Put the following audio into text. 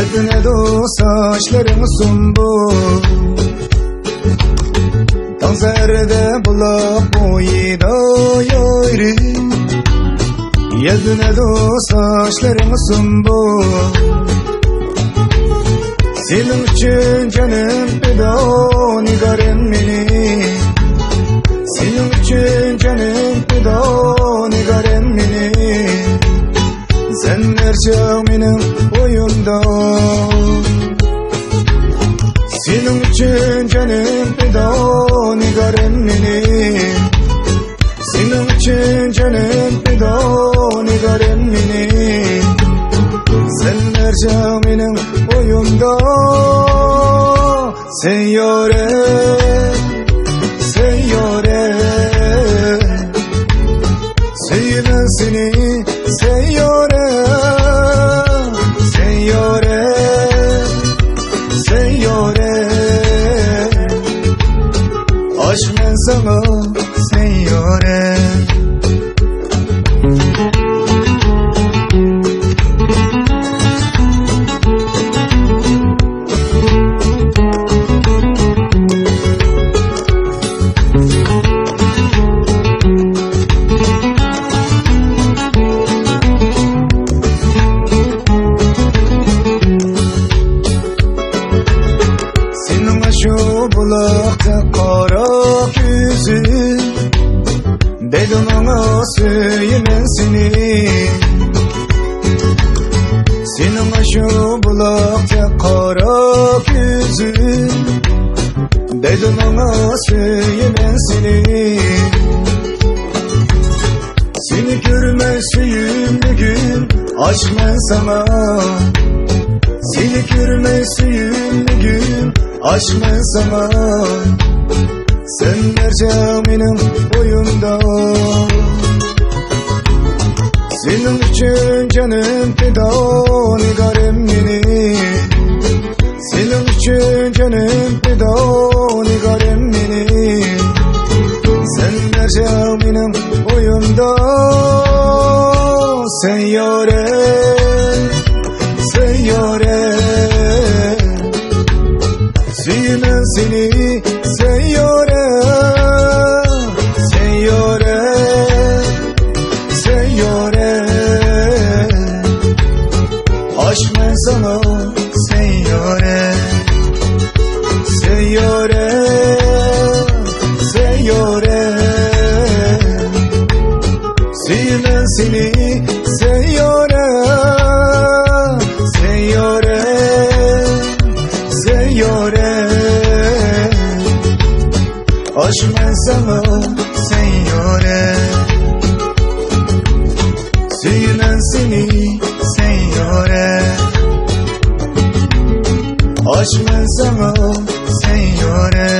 Yüzüne de saçlarını sundu, Tanzerde bulak boyida yayri. Yüzüne de saçlarını sundu, senin için canım feda nigarım beni. Senin için canım feda nigarım beni. Sen nerçe benim oyunda. Senin için canım feda nigarım beni. Senin için canım feda nigarım beni. Sen nerçe benim oyunda. Seyyare, seyyare, sevmem seni seyyare, seyyare, seyyare. Aşk ben sana seyyare. Şu bulakta kara yüzü, dedim ona söylemen seni. Senin şu bulakta kara yüzü, dedim ona söylemen seni. Seni görmesiyim bugün, aşk ben sana. Seni görmesiyim bugün, aşk ben sana. Sen nerçe benim oyunda. Senin için canım feda nigarım beni. Senin için canım feda nigarım beni. Sen nerçe benim oyunda. Seyyare, seyyare, sevmem seni seyyare, seyyare, seyyare. Aşk ben sana seyyare, seyyare, seyyare. Sevmem seni seyyare, seyyare, seyyare. Aşk ben sana seyyare. Sevmem seni seyyare. Aşk ben sana seyyare.